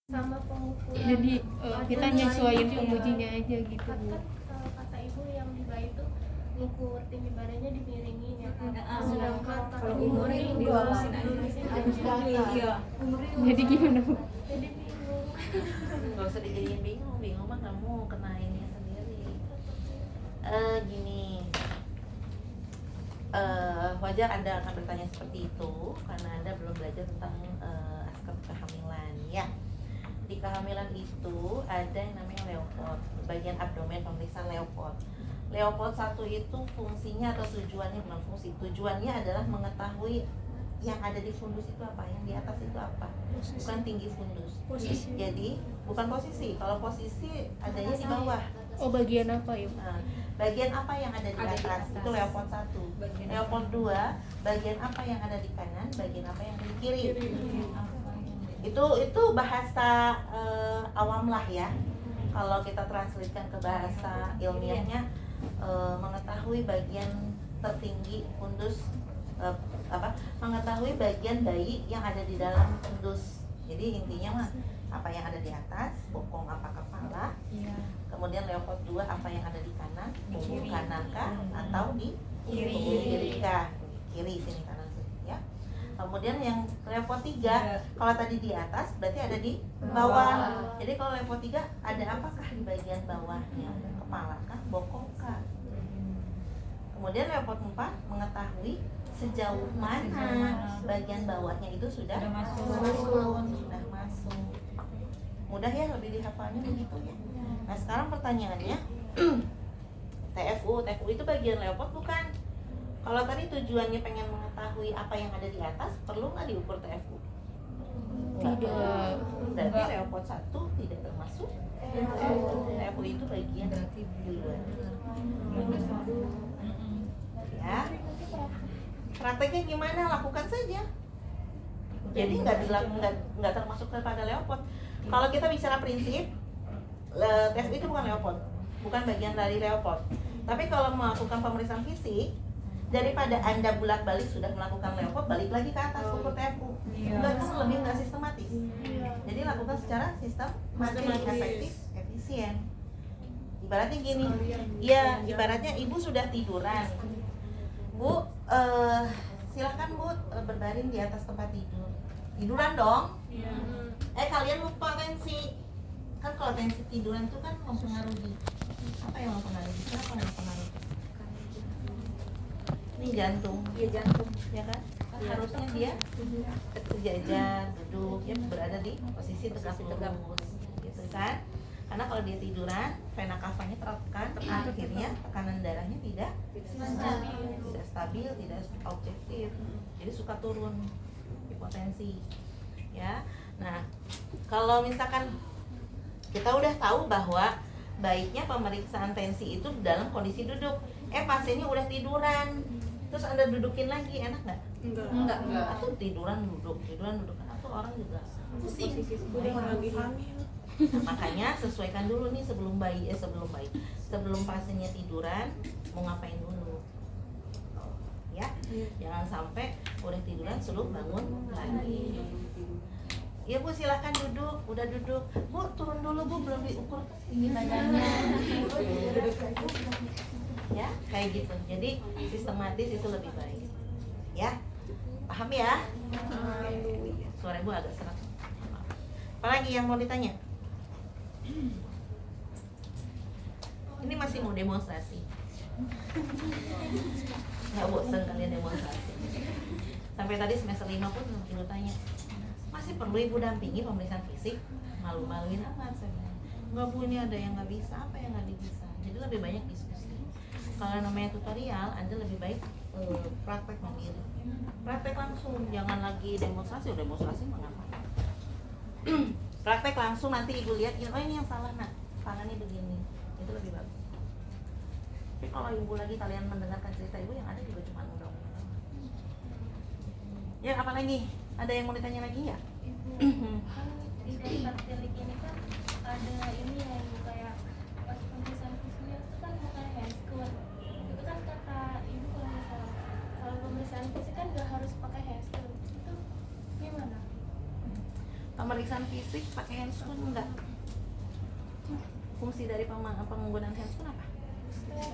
sama pengukur. Jadi kita nyesuaiin pengujinya aja gitu. Kan kata ibu yang di bawah itu ngukur tinggi badannya dimiringin ya kan. Sedangkan kalau umurnya dilurusin aja. Iya. Jadi gimana Bu? Jadi bingung. Gak usah dijadiin bingung mah kamu kena ini sendiri. Gini, wajar Anda akan bertanya seperti itu karena Anda belum belajar tentang aspek kehamilan ya. Di kehamilan itu ada yang namanya Leopold, bagian abdomen pemeriksaan Leopold. Leopold 1 itu fungsinya atau tujuannya, bukan fungsi, tujuannya adalah mengetahui yang ada di fundus itu apa, yang di atas itu apa, bukan tinggi fundus. Jadi bukan posisi, kalau posisi adanya di bawah. Oh, bagian apa ya? Nah, bagian apa yang ada di atas itu Leopold 1. Leopold 2, bagian apa yang ada di kanan, bagian apa yang ada di kiri. Itu bahasa awam lah ya. Kalau kita translatekan ke bahasa ilmiahnya, mengetahui bagian tertinggi fundus, mengetahui bagian bayi yang ada di dalam fundus. Jadi intinya mah apa yang ada di atas, bokong apa kepala. Kemudian Leopold 2 apa yang ada di kanan, punggung kanan kah atau di punggung kiri kah? Kiri sini, kanan sini ya. Kemudian yang Leopold 3 kalau tadi di atas berarti ada di bawah. Jadi kalau Leopold 3 ada apakah di bagian bawahnya? Kepala kah, bokong kah? Kemudian Leopold 4 mengetahui sejauh mana bagian bawahnya itu sudah masuk. Mudah ya, lebih dihafalnya begitu ya. Nah sekarang pertanyaannya, TFU itu bagian Leopold bukan? Kalau tadi tujuannya pengen mengetahui apa yang ada di atas, perlu nggak diukur TFU? Tidak. Berarti Leopold 1 tidak termasuk. TFU itu bagian di luar. Ya. Prakteknya gimana? Lakukan saja. Jadi nggak termasuk kepada Leopold. Kalau kita bicara prinsip, TFU itu bukan Leopold, bukan bagian dari Leopold. Tapi kalau melakukan pemeriksaan fisik, daripada Anda bolak-balik sudah melakukan Leopold, balik lagi ke atas ukur TFU. Nggak sistematis. Jadi lakukan secara sistematis, efektif, efisien. Ibaratnya gini, ya ibaratnya ibu sudah tiduran, Bu, silakan Bu berbaring di atas tempat tidur. Tiduran dong. Kalian lupa tensi. Kan kalau tensi tiduran itu kan mempengaruhi. Apa yang mempengaruhi? Kenapa mempengaruhi? Ini jantung. Iya jantung, ya kan? Harusnya dia sejajar, duduk, ya berada di posisi tegak lurus, gitu kan? Karena kalau dia tiduran, vena cavanya tertekan, akhirnya tekanan darahnya tidak stabil, tidak objektif, jadi suka turun hipotensi, ya. Nah, kalau misalkan kita udah tahu bahwa baiknya pemeriksaan tensi itu dalam kondisi duduk, pasiennya udah tiduran, terus Anda dudukin lagi, enak nggak? Enggak. Atau tiduran duduk, atau orang juga pusing, udah lagi hamil. Nah, makanya sesuaikan dulu nih sebelum pasiennya tiduran mau ngapain dulu, ya. Jangan sampai udah tiduran suruh bangun lagi. Ya Bu, silakan duduk. Udah duduk, Bu turun dulu Bu, belum diukur tinggi badannya. Ya kayak gitu. Jadi sistematis itu lebih baik, ya. Paham ya? Suara Ibu agak serak. Apalagi yang mau ditanya? Ini masih mau demonstrasi. Nggak bosan kalian demonstrasi? Sampai tadi semester 5 pun Ibu tanya, masih perlu Ibu dampingi pemeriksaan fisik? Malu-maluin amat saya bilang. Enggak Bu, ini ada yang nggak bisa, apa yang nggak bisa. Jadi lebih banyak diskusi. Kalau namanya tutorial, Anda lebih baik praktek mandiri. Praktek langsung, jangan lagi demonstrasi mengapa? Praktek langsung, nanti Ibu lihat, oh ini yang salah nak, tangannya begini, itu lebih bagus. Tapi kalau Ibu lagi kalian mendengarkan cerita Ibu, yang ada juga cuma undang-undang. Ya apa lagi? Ada yang mau ditanya lagi ya? Ibu, kan di daftar tilik ini kan ada ini ya Ibu, kayak pas pemeriksaan fisiknya itu kan pakai handscoot. Itu kan kata Ibu kalau pemeriksaan fisik kan gak harus pakai handscoot. Itu gimana? pemeriksaan fisik pakai handscoon enggak? Fungsi dari penggunaan handscoon apa?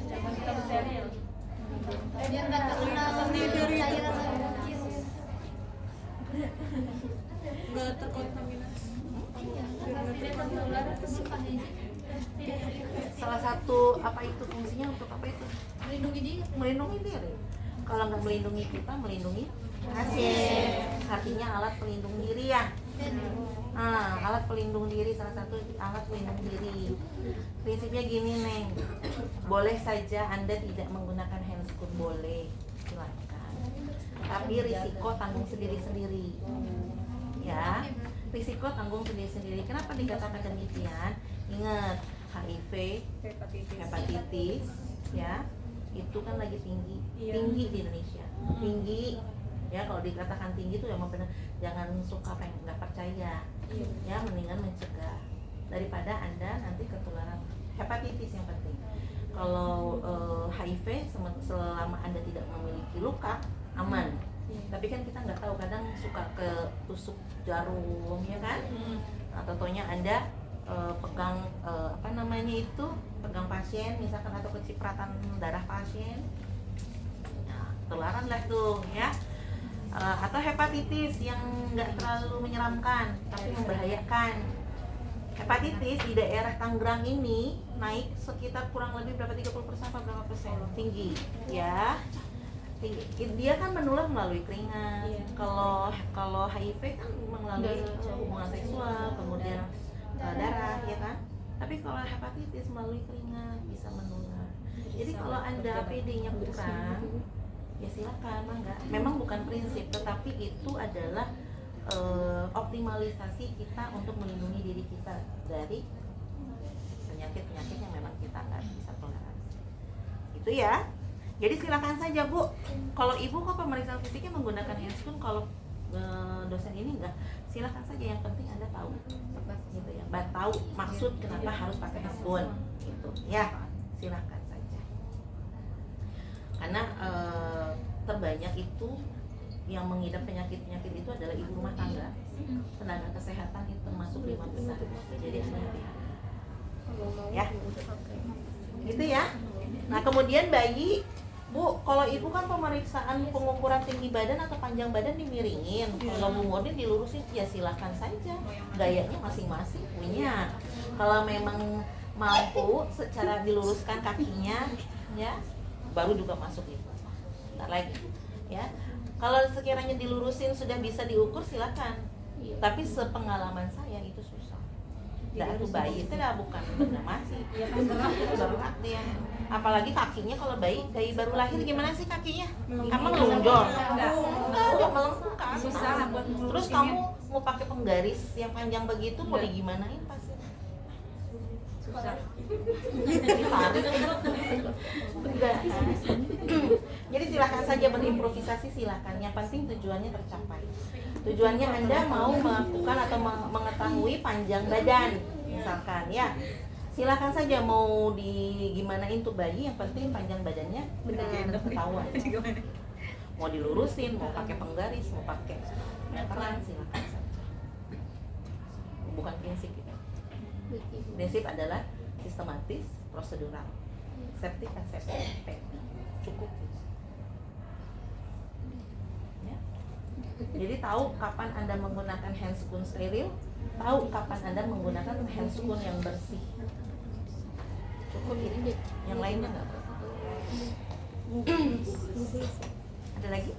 Jangan kita steril. Biar nggak terkena cairan virus. nggak terkontaminasi. Tidak tertular ke Salah satu apa itu fungsinya untuk apa itu? Melindungi diri. Melindungi diri. Kalau nggak melindungi kita, melindungi pasien. Artinya alat pelindung diri ya. Nah, alat pelindung diri, salah satu alat pelindung diri. Prinsipnya gini, Neng. Boleh saja Anda tidak menggunakan handscoon, boleh, silakan. Tapi risiko tanggung sendiri-sendiri. Ya, risiko tanggung sendiri-sendiri. Kenapa dikatakan demikian? Ingat, HIV, hepatitis, ya, itu kan lagi tinggi di Indonesia, tinggi. Ya, kalau dikatakan tinggi itu emang benar, jangan suka nggak percaya. Ya, mendingan mencegah daripada Anda nanti ketularan hepatitis yang penting. Kalau HIV selama Anda tidak memiliki luka aman. Tapi kan kita nggak tahu, kadang suka ke tusuk jarum ya kan, atau tonya Anda pegang apa namanya itu, pegang pasien misalkan atau kecipratan darah pasien, nah, ketularan lah tuh ya. Atau hepatitis yang nggak terlalu menyeramkan tapi membahayakan. Hepatitis di daerah Tangerang ini naik sekitar kurang lebih berapa 30% atau berapa persen, tinggi ya. Dia kan menular melalui keringat. Kalau HIV kan melalui hubungan seksual, kemudian darah ya kan. Tapi kalau hepatitis melalui keringat bisa menular. Jadi kalau Anda PD-nya kurang, ya silakan, mangga. Memang bukan prinsip, tetapi itu adalah optimalisasi kita untuk melindungi diri kita dari penyakit-penyakit yang memang kita nggak bisa toleransi. Itu ya. Jadi silakan saja Bu. Kalau Ibu kok pemeriksaan fisiknya menggunakan handscoon, kalau dosen ini enggak, silakan saja. Yang penting Anda tahu, gitu ya. Tahu maksud kenapa harus pakai handscoon, gitu. Ya, silakan saja. Karena terbanyak itu yang mengidap penyakit-penyakit itu adalah ibu rumah tangga, tenaga kesehatan itu termasuk 5 besar. Jadi hati-hati. Ya, gitu ya. Nah kemudian bayi, Bu, kalau ibu kan pemeriksaan pengukuran tinggi badan atau panjang badan dimiringin, kalau Bu Murni dilurusin, ya silakan saja. Gayanya masing-masing punya. Kalau memang mampu secara diluruskan kakinya, ya, baru juga masuk itu. Ntar lagi, ya. Kalau sekiranya dilurusin sudah bisa diukur, silakan. Tapi sepengalaman saya itu susah. Itu bayi itu dah bukan benda mati, baru aktif. Apalagi kakinya, kalau bayi baru lahir gimana sih kakinya? Emang melonjol? Enggak, melengkung ke atas. Terus kamu mau pakai penggaris yang panjang begitu, mau digimanain pasti? Susah. Ditarik. Enggak. Jadi silakan saja berimprovisasi, silakan. Yang penting tujuannya tercapai. Tujuannya Anda mau melakukan atau mengetahui panjang badan, misalkan ya. Silakan saja mau digimanain tuh bayi, yang penting panjang badannya benar ketahuan. Mau dilurusin, mau pakai penggaris, mau pakai meteran, silakan saja. Bukan prinsip itu. Prinsip adalah sistematis, prosedural, septic aseptic, cukup. Ya. Jadi tahu kapan Anda menggunakan handscoon steril, tahu kapan Anda menggunakan handscoon yang bersih. Cukup ini, yang lainnya nggak perlu. Ada lagi?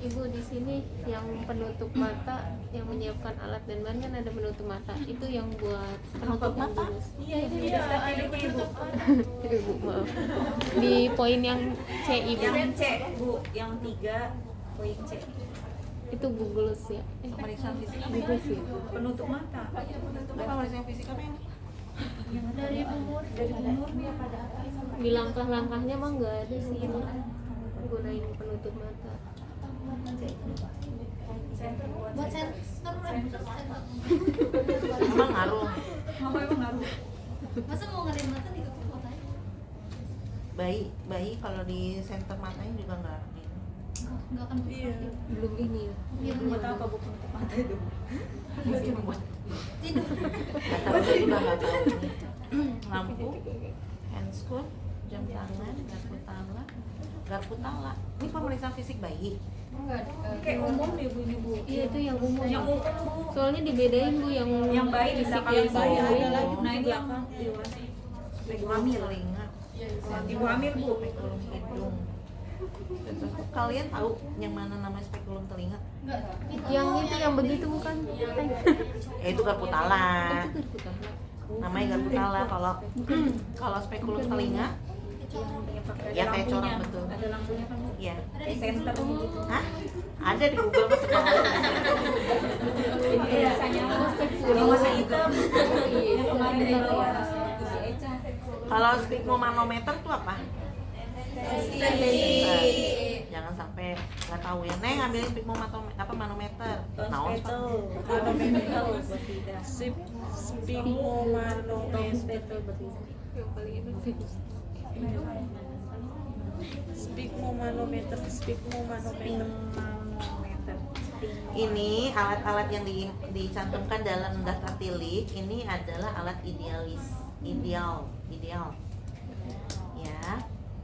Ibu di sini yang penutup mata, yang menyiapkan alat dan bahan kan ada penutup mata. Itu yang buat Penutup mata? Iya, ini ada ibu. Ibu, maaf. Di poin yang C, Ibu. Yang C, Bu, yang 3 poin C. Itu Google ya. Pemeriksaan fisik apa Google ini? sih. Penutup mata. Pemeriksaan fisik apa ini? dari umur dia pada apa sama Di langkah-langkahnya mah nggak ada sih Ibu. Gunain penutup mata. Buat sensor. Emang ngaruh. Emang ngaruh. Masa mau ngadain mata ditutup matanya? Bayi kalau di center matanya juga nggak ini. Enggak akan Iya. Belum ini ya. Iya, Nggak tahu apa Bu penutup mata itu. Tidur. Nggak tahu juga nggak tahu ini. Lampu, handscoon, jam tangan, garpu tala. Ini pemeriksaan fisik bayi. Kayak umum deh Bu ini Bu. Iya itu yang umum. Yang umum Bu. Soalnya dibedain Bu Yang bayi di fisik belakang yang bayi bayi. ada lagi nah ini yang dewasa. Ibu hamil telinga, Ibu hamil Bu. spekulum hidung. Terus kalian tahu yang mana namanya spekulum telinga? Yang itu yang begitu bukan? Itu garpu tala. Itu garpu tala. Namanya garpu tala. Kalau spekulum telinga, ya kayak corong betul. Ada lampunya kan Bu. Iya. Kayak center gitu. Hah? Ada di Google masih tahu. Ini biasanya yang warna hitam. Yang kemarin di bawah isi Eca. Kalau sphygmomanometer itu apa? Jangan sampai nggak tahu ya. Neng ambilin sphygmomanometer. Naon? Manometer buat tidak. Sphygmomanometer. Yang paling itu. Sphygmomanometer. Ini alat-alat yang dicantumkan dalam daftar tilik ini adalah alat ideal. Ya,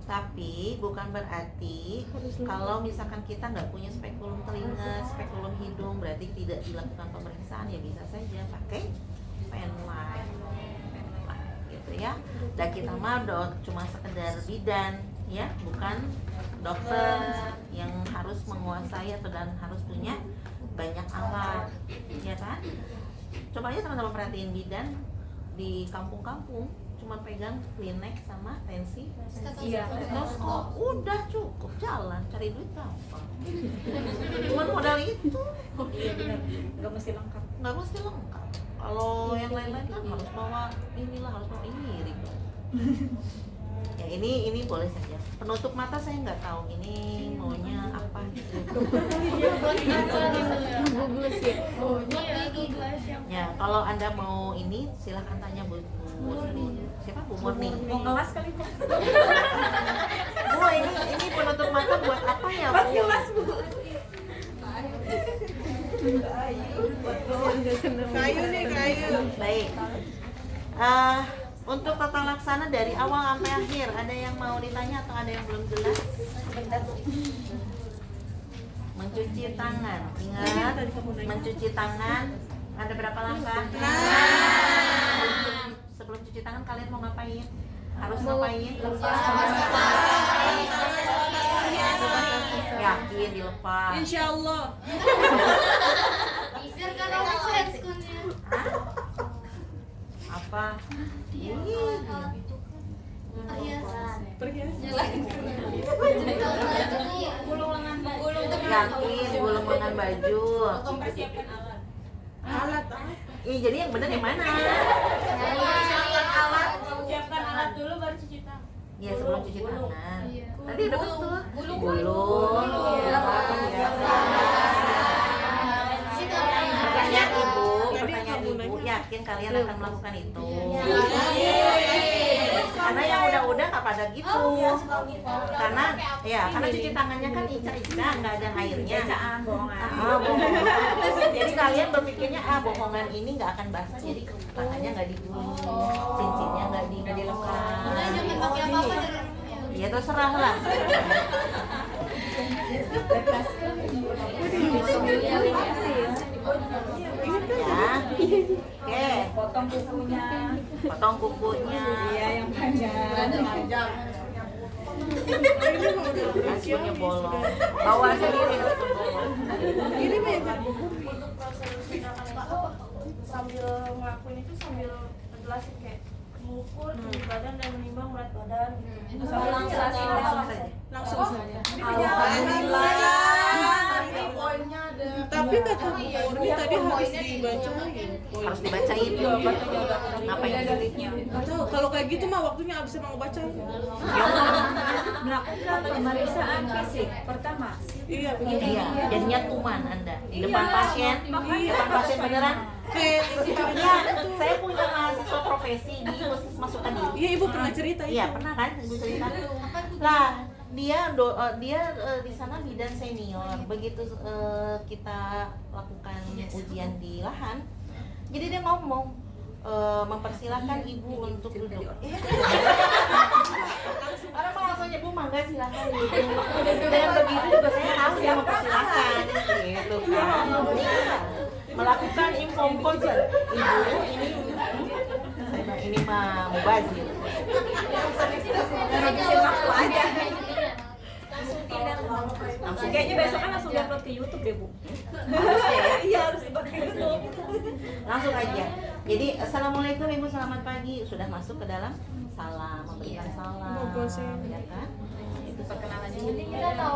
tapi bukan berarti kalau misalkan kita nggak punya spekulum telinga, spekulum hidung, berarti tidak dilakukan pemeriksaan. Ya bisa saja pakai penlight gitu ya. Dan kita mah cuma sekedar bidan ya, bukan dokter yang harus menguasai atau dan harus punya banyak alat, ya kan? Coba aja teman-teman perhatiin bidan di kampung-kampung cuma pegang Kleenex sama tensi, stetoskop, udah cukup jalan cari duit gampang. Cuma modal itu, Iya benar. Enggak mesti lengkap. nggak mesti lengkap. Kalau yang lain-lain kan harus bawa inilah, harus bawa ini ribet. Ya ini boleh saja. Penutup mata saya nggak tahu ini maunya apa gitu. Google sih. Oh, ini ya gelas yang Ya kalau Anda mau ini silahkan tanya Bu siapa Bu Murni. Mau ngelas kali Bu. Bu ini penutup mata buat apa ya Bu? Kayu nih, kayu. Baik. Untuk tata laksana dari awal sampai akhir ada yang mau ditanya atau ada yang belum jelas? Mencuci tangan. Ingat, mencuci tangan ada berapa langkah? Sebelum cuci tangan kalian mau ngapain? Harus ngapain? Yakin dilepas. Insya Allah. Biar kan aku handscoonnya. Apa? Ini. Perhiasan. Gulung lengan gulung. Yakin gulung lengan baju. Alat. Ih, jadi yang benar yang mana? Siapkan alat dulu baru cuci tangan. Iya, sebelum cuci tangan. Tadi udah betul. Gulung. Pertanyaan ibu, yakin kalian akan melakukan itu? Karena yang udah nggak pada gitu. Karena cuci tangannya kan ica-ica, nggak ada airnya. Bohongan. Bohongan. Jadi kalian berpikirnya bohongan ini nggak akan basah, jadi tangannya nggak digulung, cincinnya nggak dilepas. Jangan pakai apa-apa dari Ya terserah lah. Ya, oke. Potong kukunya. Potong kukunya. Iya yang panjang. Handscoonnya bolong. Bawa sendiri handscoon bolong. Ini meja. untuk proses misalkan sambil ngelakuin itu sambil jelasin kayak mengukur tinggi badan dan menimbang berat badan gitu. Langsung saja. Langsung saja. Alhamdulillah. Tapi kata Bu Murni tadi harus dibacain. Harus dibacain. Ngapain? Nggak tahu, kalau kayak gitu mah waktunya habis sama ngebacain. Melakukan pemeriksaan fisik pertama. Iya, begitu. Iya, jadinya tuman Anda di depan pasien. Depan pasien beneran. Kayak Iya, saya punya mahasiswa profesi di puskesmas Sukadiri. Iya, Ibu pernah cerita itu. Iya, pernah kan Ibu cerita? Lah, dia di sana bidan senior. Begitu kita lakukan ujian di lahan, jadi dia ngomong mempersilahkan ibu untuk duduk. Orang mau langsung Bu mangga silakan ibu. Dengan begitu juga saya tahu dia mempersilahkan gitu kan. Melakukan impompojal. Ibu ini mah mubazir. Ngabisin waktu aja. Langsung Kayaknya besok kan langsung upload ke YouTube deh Bu. Iya harus dipakai YouTube. langsung aja. Jadi assalamualaikum ibu, selamat pagi. Sudah masuk ke dalam salam, memberikan salam, ya kan? Itu perkenalan Jadi diri. kita tahu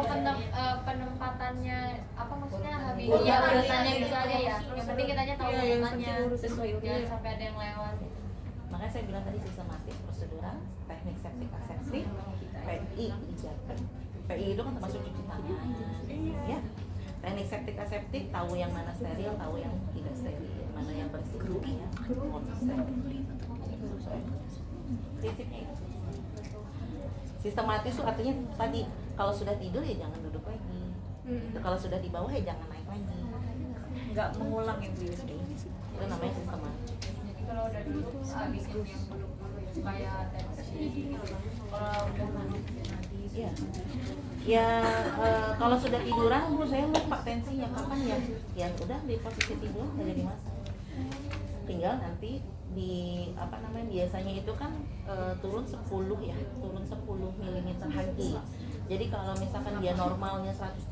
penempatannya apa maksudnya Habibiyah urutannya gitu aja ya. Yang penting kitanya tahu urutannya sesuai urutan. jangan sampai ada yang lewat. Makanya saya bilang tadi sistematis, prosedural, teknik septic asepsi, PI dijaga. PI itu kan termasuk cuci tangan, ya. Teknik septic aseptik tahu yang mana steril, tahu yang tidak steril, mana yang bersih, ya. Prinsipnya itu. Sistematis itu artinya tadi kalau sudah tidur ya jangan duduk lagi. Kalau sudah di bawah ya jangan naik lagi. Nggak mengulang yang Bu. Itu namanya sistematis. Jadi kalau udah dulu habisin yang dulu supaya tensi. Kalau udah Iya. Ya kalau sudah tiduran Bu saya lupa tensinya kapan ya. Ya udah di posisi tidur nggak jadi masalah. Tinggal nanti di apa namanya biasanya itu kan turun 10 ya, turun 10 mm Hg. Jadi kalau misalkan dia normalnya 130,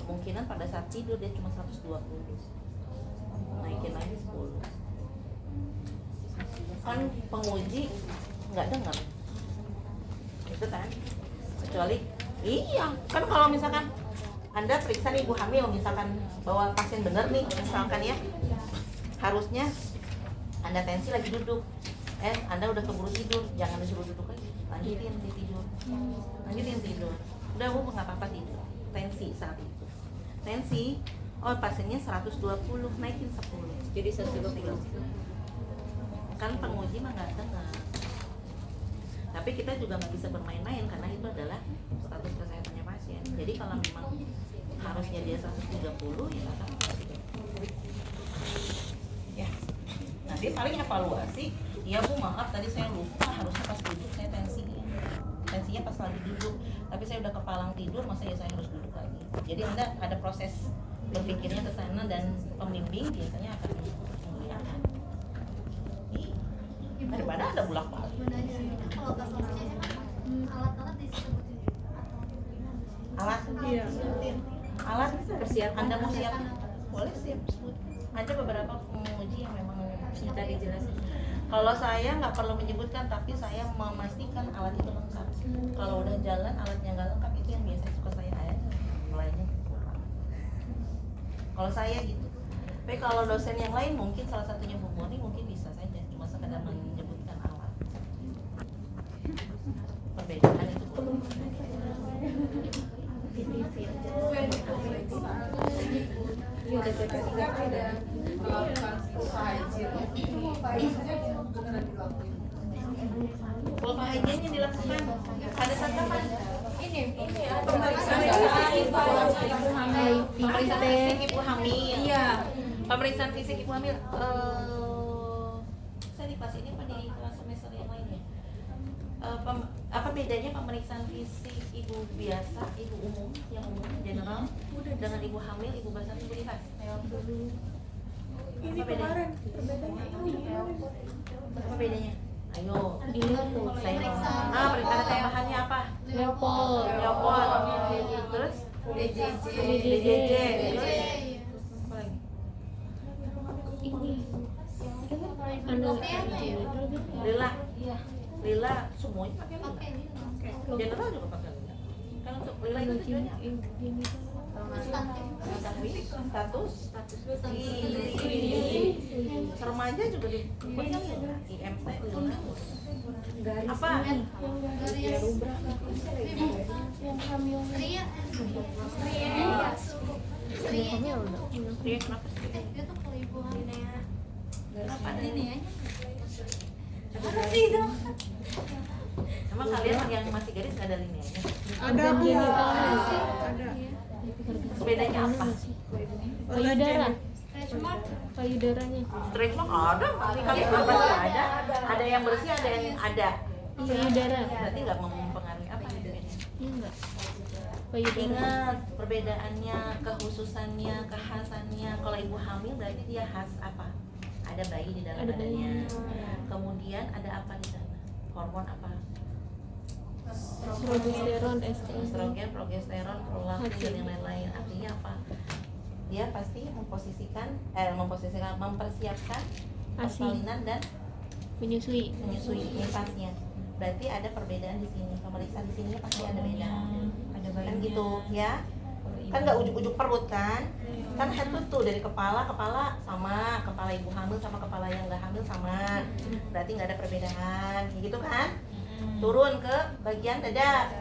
kemungkinan pada saat tidur dia cuma 120. Naikin lagi 10. Kan penguji nggak dengar. Itu kan. Kecuali iya, kan kalau misalkan Anda periksa nih ibu hamil misalkan bahwa pasien bener nih misalkan ya, harusnya Anda tensi lagi duduk, Anda udah keburu tidur, jangan disuruh duduk lagi, lanjutin di tidur, lanjutin tidur. Udah Bu nggak apa-apa tidur. Tensi saat itu, tensi, oh pasiennya 120, naikin 10. Jadi 120. Kan penguji mah nggak dengar. Tapi kita juga nggak bisa bermain-main karena itu adalah status kesehatannya pasien. Jadi kalau memang harusnya dia 130 ya akan ya. Nanti paling evaluasi. Ya Bu maaf tadi saya lupa harusnya pas duduk saya tensinya pas lagi duduk. Tapi saya udah kepalang tidur masa ya saya harus duduk lagi. Jadi Anda ada proses berpikirnya ke sana dan pembimbing biasanya akan mengingatkan. Daripada Anda bolak-balik. Kalau bapak alat-alat disebutin juga atau Alat Iya. alat Persiapan. Anda mau siap boleh siap sebut. Ada beberapa penguji yang memang Minta dijelasin. kalau saya nggak perlu menyebutkan tapi saya memastikan alat itu lengkap. Kalau udah jalan alatnya nggak lengkap itu yang biasa suka saya ada mulainya kurang. Kalau saya gitu. Tapi kalau dosen yang lain mungkin salah satunya Bu Moni mungkin bisa saja cuma sekedar menyebutkan alat. Perbedaan itu perlu. Iya ada sertifikat ada. Kalau hygiene dilakukan pada saat kapan? Pemeriksaan fisik ibu hamil. Iya. Pemeriksaan fisik ibu hamil. Saya di kelas ini apa di kelas semester yang lainnya? Apa bedanya pemeriksaan fisik ibu biasa, ibu umum, yang umum general, dengan ibu hamil, ibu basah, ibu nifas? Ini Apa bedanya? kemarin perbedaannya ini kemarin. Apa bedanya? Ayo. Ini tuh Saya periksa tambahannya apa? Leopold. Leopold. Terus? DJJ. Apa lagi? Ini anak Lila. Lila semuanya pakai lila. pakai ini General juga pakai lila. Kan untuk lila itu tujuannya apa? ini Status remaja juga dipakai lila. IMT lila. Apa? Stria Dia kenapa sih? dia tuh kalau ibu hamil Kenapa ada ini ini? ya apa sih itu Emang kalian yang masih garis nggak ada linearnya? Ada Bu. Ada. Bedanya apa? Payudara, Stretch mark. payudaranya. Stretch mark ada, kali bebas nggak ada. Ada yang bersih, ada yang ada. Payudara. Berarti nggak mempengaruhi apa ya? Iya enggak? Payudara. Ingat perbedaannya, kekhususannya, kekhasannya. Kalau ibu hamil berarti dia khas apa? Ada bayi di dalam Ada bayi. badannya. Kemudian ada apa di sana? Hormon apa? Progesteron, estrogen. Estrogen, progesteron, prolaktin dan yang lain-lain. Artinya apa? Dia pasti mempersiapkan ASI, persalinan dan menyusui. menyusui nifasnya. Berarti ada perbedaan di sini. Pemeriksaan di sini pasti ada beda. Kan gitu ya. Kan nggak ujuk-ujuk perut kan? Kan head to toe dari kepala sama, kepala ibu hamil sama kepala yang nggak hamil sama. Berarti nggak ada perbedaan, kayak gitu kan? Turun ke bagian dada.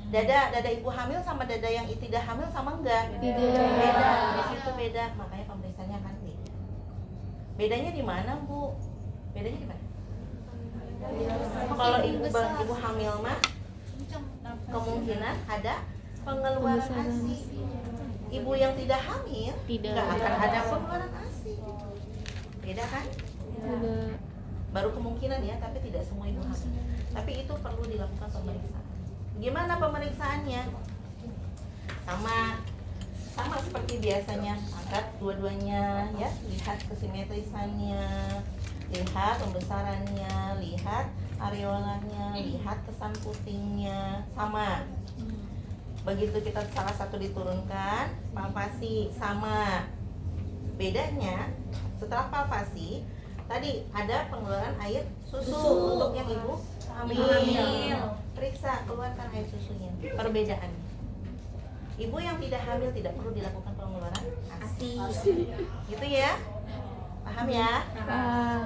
Dada ibu hamil sama dada yang tidak hamil sama enggak? Tidak. Beda. Di situ beda. Makanya pemeriksaannya kan beda. Bedanya di mana, Bu? Bedanya di mana? Kalau ibu hamil mah kemungkinan ada pengeluaran ASI. Ibu yang tidak hamil Tidak. nggak akan ada pengeluaran ASI. Beda kan? Udah. Baru kemungkinan ya, tapi tidak semua ibu hamil. Tapi itu perlu dilakukan pemeriksaan. Gimana pemeriksaannya? Sama seperti biasanya, angkat dua-duanya ya, lihat kesimetrisannya, lihat pembesarannya, lihat areolanya, lihat kesan putingnya, sama. Begitu kita salah satu diturunkan, palpasi sama. Bedanya setelah palpasi tadi ada pengeluaran air susu untuk yang ibu hamil. Periksa, keluarkan air susunya. Perbedaannya. Ibu yang tidak hamil tidak perlu dilakukan pengeluaran ASI. Gitu ya? Paham ya?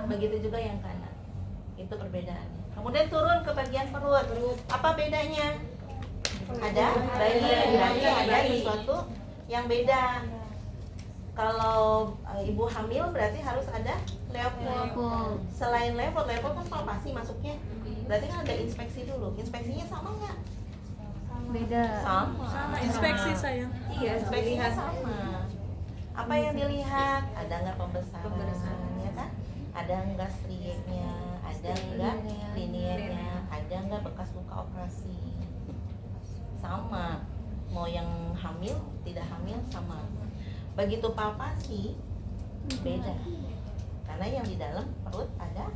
Begitu juga yang kanan. Itu perbedaannya. Kemudian turun ke bagian perut. Apa bedanya? Ada bayi, berarti ada sesuatu yang beda. Kalau ibu hamil berarti harus ada leopol. Selain leopol kan palpasi masuknya. Berarti kan ada inspeksi dulu. Inspeksinya sama nggak? Beda. Sama. Inspeksi sayang. Iya, inspeksinya sama. Apa yang dilihat? Ada nggak pembesaran? Ya kan? Ada nggak strieknya? Ada nggak linearnya? Ada nggak bekas luka operasi? Sama. Mau yang hamil, tidak hamil sama. Begitu palpasi beda. Karena yang di dalam perut ada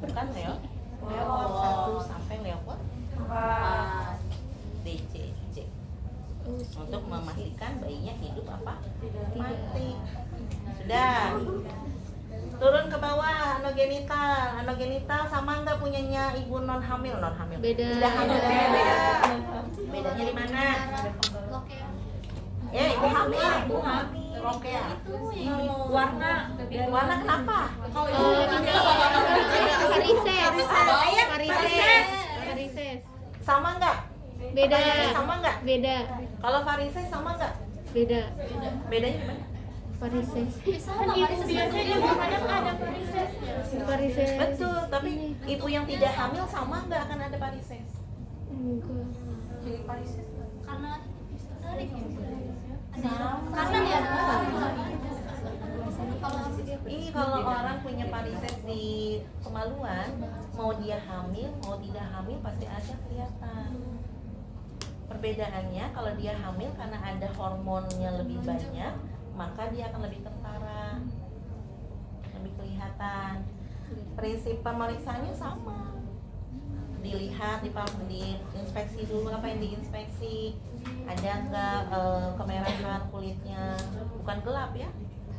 bukan leopol 1 sampai leopol DCC untuk memastikan bayinya hidup apa mati. Sudah. Turun ke bawah, anogenital sama nggak punyanya ibu non hamil? Beda. Tidak hamil. Beda. Bedanya di mana? Ibu hamil. Rokea. Warna kenapa? Varises. Sama nggak? Beda. Sama nggak? Beda. Kalau varises sama nggak? Beda. Bedanya di mana? Varises. Biasanya kadang ada varisesnya. Varises. Betul, tapi ibu yang tidak hamil sama nggak akan ada varises? Enggak. Karena tarik ya. Sama. Karena dia Kalau orang punya varises di kemaluan, mau dia hamil, mau tidak hamil pasti ada kelihatan. Perbedaannya kalau dia hamil karena ada hormonnya lebih banyak, maka dia akan lebih kentara, lebih kelihatan. Prinsip pemeriksaannya sama. Dilihat, diinspeksi dulu apa yang diinspeksi. Ada nggak kemerahan kulitnya? Bukan gelap ya.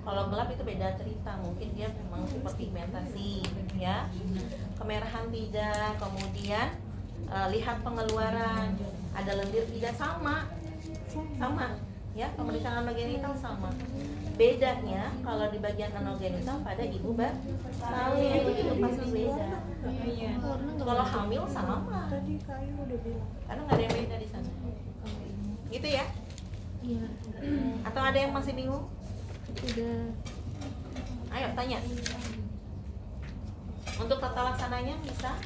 Kalau gelap itu beda cerita, mungkin dia memang hiperpigmentasi ya. Kemerahan tidak, kemudian lihat pengeluaran, ada lendir tidak, sama ya. Pemeriksaan anogenital sama. Bedanya kalau di bagian anogenital pada ibu bersalin itu pasti beda. Kalau hamil sama, karena nggak ada yang beda di sana. Gitu ya? Iya. Atau ada yang masih bingung? Udah. Ayo tanya. Untuk tata laksananya bisa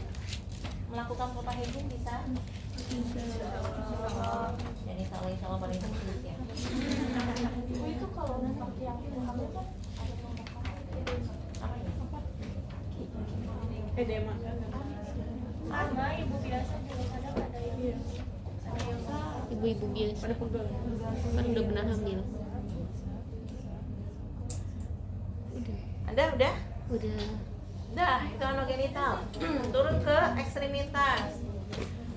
melakukan pola hygiene bisa? Jadi kalau insya Allah pada itu ya. Itu kalau untuk yang hamil kan ada Edema. sama ibu biasa juga kadang ada yang Ibu-ibu biasa kan udah benar hamil. Anda udah? Udah. Dah, itu anogenital. Turun ke ekstremitas.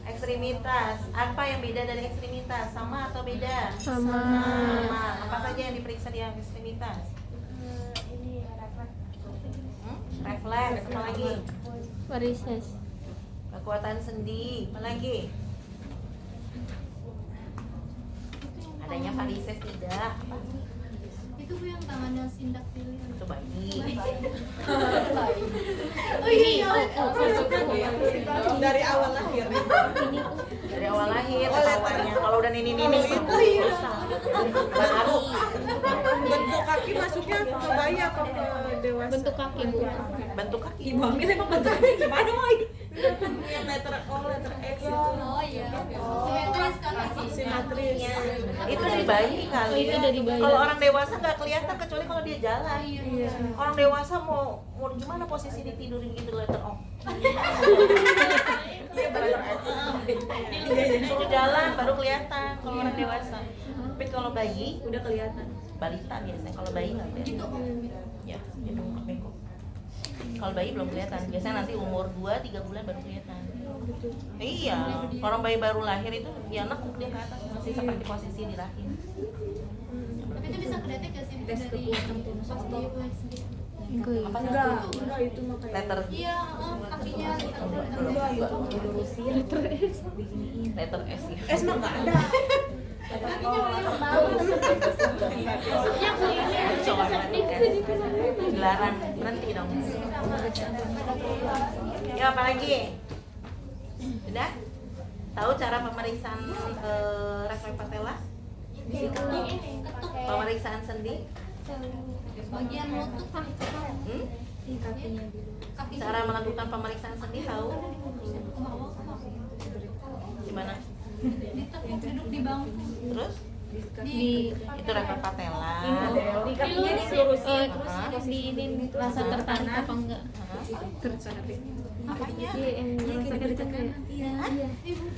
Ekstremitas. Apa yang beda dari ekstremitas? Sama atau beda? Sama. Sama. Apa saja yang diperiksa di ekstremitas? ini refleks Refleks. Apa lagi? Varises. Kekuatan sendi. Apa lagi? Adanya varises tidak? Apa? Itu Bu yang tangannya sindak pilih. Itu bayi. Dari awal lahir. Dari awal lahir ketahuannya. Kalau udah nini itu dosa. Baru. Bentuk kaki masuknya ke bayi apa ke dewasa? Bentuk kaki, Bu. Bentuk kaki. Ibu hamil emang bentuknya gimana, Moy? Yang letter O, letter X itu. Oh iya. Simetris kan masih. Simetris. Itu dari bayi kali. Itu dari bayi. Kalau orang dewasa nggak kelihatan kecuali kalau dia jalan. Iya. Orang dewasa mau gimana posisi ditidurin gitu letter O. Suruh jalan baru kelihatan kalau orang dewasa. Tapi kalau bayi Udah kelihatan. balita biasanya, kalau bayi nggak kelihatan. Ya, dia bengkok-bengkok. Kalau bayi belum kelihatan, biasanya nanti umur 2-3 bulan baru kelihatan. Iya, orang bayi baru lahir itu ya nekuk dia ke atas, masih seperti posisi di rahim. Tapi itu bisa kedetek gak sih Bu, Tes dari kekuatan pas di USG? Enggak. Apa Enggak itu mah kayak letter Iya, kakinya gitu. Dilurusin. letter S ya. S mah nggak ada. Gelaran berhenti dong. Ya apa lagi? Sudah? Tahu cara pemeriksaan refleks patella? Pemeriksaan sendi? Bagian lutut Hmm? Kakinya dulu. kaki Cara melakukan pemeriksaan sendi tahu? Gimana? ditekuk duduk di bangku. Terus? Di Itu refleks patella. Di kakinya dilurusin. di ini rasa tertarik apa enggak? Tertarik. Apanya? Iya, yang rasa tertarik. Iya.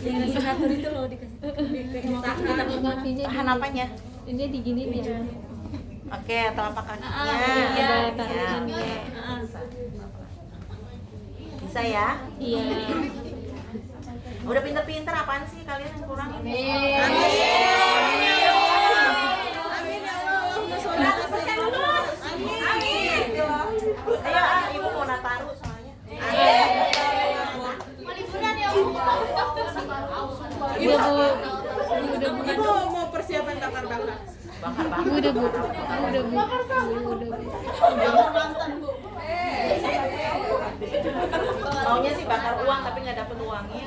Yang disengatur itu loh dikasih. Di kakinya Tahan apanya? dia digini dia. Oke, telapak kakinya. Iya, Ya, tarikannya. bisa ya? Iya. Udah pinter-pinter, apaan sih kalian yang kurang? Ayo, ibu mau nataru soalnya. Liburan ya Bu. Udah, Bu. Ibu mau persiapan bakar-bakar. Bakar-bakar. Udah, Bu. Udah, Bu. Udah, Bu. Maunya sih bakar uang tapi nggak dapet uangnya.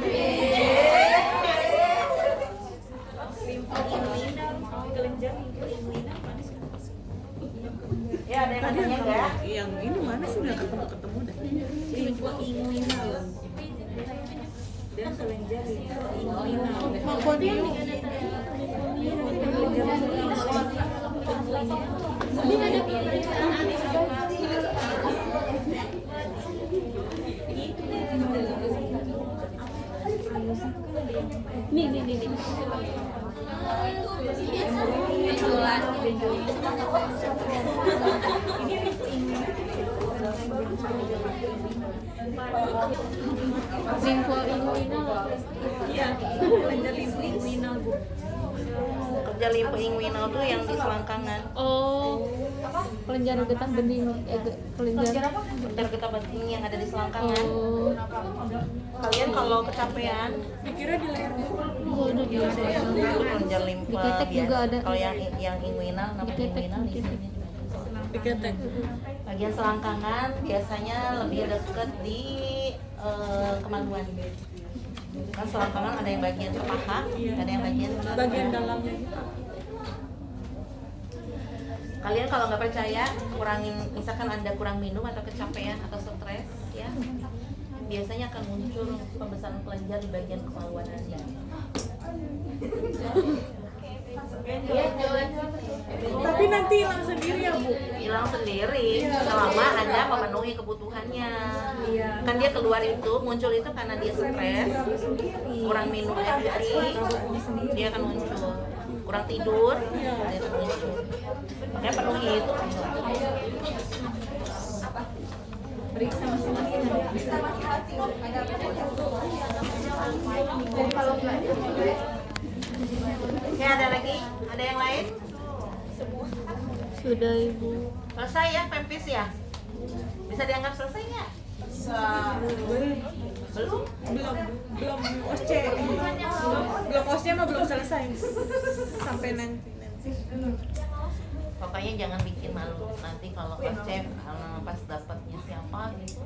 Ya ada yang nanya nggak? Yang ini mana sih udah ketemu dah. Info inguinal. Dan kelenjar itu inguinal. Nih. Limfo inguinal. Iya, kelenjar limfu inguinal, Bu. Kerja limpa inguinal tuh yang di selangkangan. Oh, kelenjar getah bening. Kelenjar apa? Bentar kita batin yang ada di selangkangan. Oh, Kalian kalau kecapean Pikirnya di leher. udah biasa. itu kelenjar limpa Diketek biasa. juga ada. Kalau yang inguinal namanya Diketek inguinal di mungkin. sini. Diketek. Bagian selangkangan biasanya lebih dekat di kemaluan. Kan selangkangan ada yang bagian ke paha, ada yang bagian ke Bagian dalamnya. Kalian kalau nggak percaya, kurangin, misalkan Anda kurang minum atau kecapean atau stres, ya biasanya akan muncul pembesaran kelenjar di bagian kemaluan Anda. Tapi nanti hilang sendiri ya Bu? Hilang sendiri selama Anda memenuhi kebutuhannya. Kan dia keluar itu, muncul itu karena dia stres, kurang minum air putih, dia akan muncul. Kurang tidur, dia akan muncul. Makanya penuhi itu. Periksa masing-masing. Oke, ada lagi? Ada yang lain? Sudah Ibu. Selesai ya, pempis ya? Bisa dianggap selesai nggak? Belum? Belum OC. Belum OC mah belum selesai. Sampai nanti. Pokoknya jangan bikin malu nanti kalau OC pas dapatnya siapa gitu.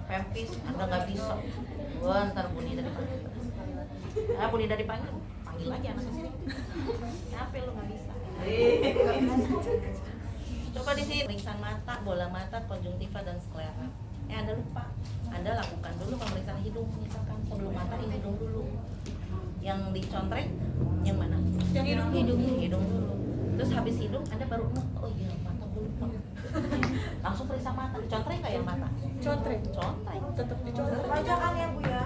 Pempis, Anda nggak bisa. Wah, ntar bunyi dari mana? Bunyi dari mana? Panggil aja anak sini. Kenapa lu nggak bisa? Coba di sini pemeriksaan mata, bola mata, konjungtiva dan sklera. Anda lupa. Anda lakukan dulu pemeriksaan hidung misalkan sebelum mata ini hidung dulu. Yang dicontreng yang mana? Yang hidung. Hidung dulu. Terus habis hidung Anda baru oh iya mata gue lupa. Langsung periksa mata, dicontreng kayak mata. Contreng. Contreng. Tetap dicontreng. Aja kan ya Bu ya.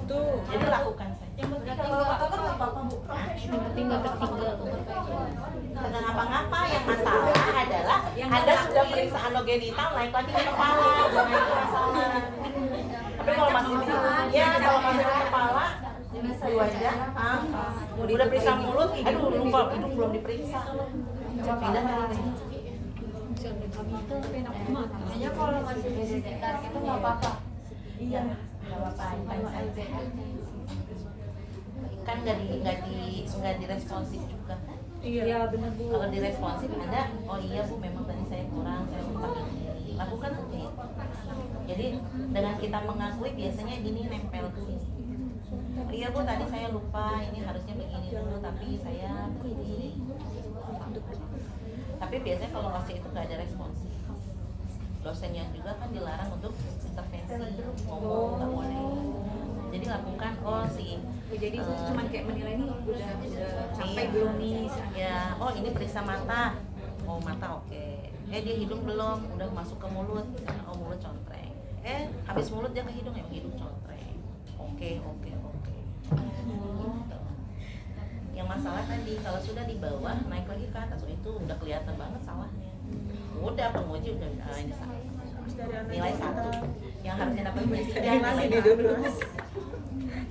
Tuh. Jadi lakukan saja. Yang penting kalau nggak kan nggak apa-apa Bu. Yang penting nggak ketinggal. Tidak ngapa-ngapa, yang masalah adalah Anda sudah periksa anogenital naik lagi ke kepala, jangan itu masalah. Tapi kalau masih kalau masih ke kepala, di wajah, udah periksa mulut, aduh lupa hidung belum diperiksa. Pindah lagi. Kayaknya kalau masih di sekitar itu nggak apa-apa. Iya, nggak apa-apa. Kan nggak diresponsif juga kan? Iya. benar Bu. Kalau diresponsif Anda, oh iya Bu memang tadi saya kurang, saya lupa ini. Lakukan aja itu. Jadi dengan kita mengakui biasanya gini nempel ke sini. Oh iya Bu tadi saya lupa, ini harusnya begini dulu tapi saya begini. Tapi biasanya kalau masih itu nggak ada responsif. Dosennya juga kan dilarang untuk intervensi, ngomong nggak boleh. Jadi lakukan Jadi cuma kayak menilai nih udah sampai belum nih. Ya, oh ini periksa mata. Oh mata oke. Dia hidung belum, udah masuk ke mulut. Oh mulut contreng. Habis mulut dia ke hidung ya hidung contreng. Oke. Gitu. Yang masalah tadi kalau sudah di bawah naik lagi ke atas, itu udah kelihatan banget salahnya. Udah penguji udah ini salah. Nilai 1 yang harusnya dapat presiden nilai 1.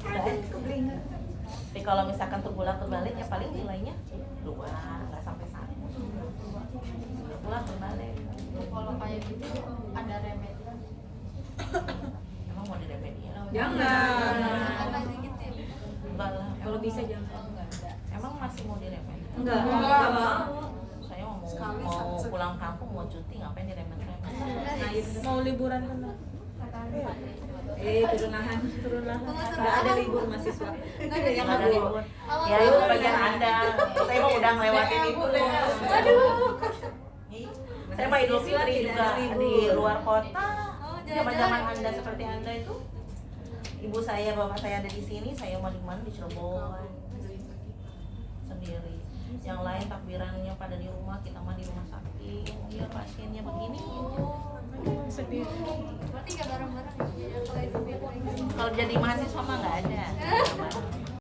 Tapi kalau misalkan terbalik ya paling nilainya 2, nggak sampai 1. Pulang terbalik. Kalau kayak gitu ada remedi. Emang mau diremedi ya? Jangan. Ada gitu ya. Enggak lah. Kalau bisa jangan. Emang masih mau diremedi? Enggak. Saya mau pulang kampung mau cuti ngapain diremedi-remedi? Mau liburan kemana? Turunahan. Nggak ada libur mahasiswa. Yang ada libur. Ya itu bagian Anda. Saya mau udah ngelewatin itu. Saya mau Idul Fitri juga di luar kota. Zaman-zaman Anda seperti Anda itu. Ibu saya, bapak saya ada di sini, saya mau di mana di Cirebon. Sendiri. Yang lain takbirannya pada di rumah, kita mah di rumah sakit. Iya pasiennya begini. Sedih. Berarti nggak bareng-bareng ya? Kalau itu Kalau jadi mahasiswa mah nggak ada.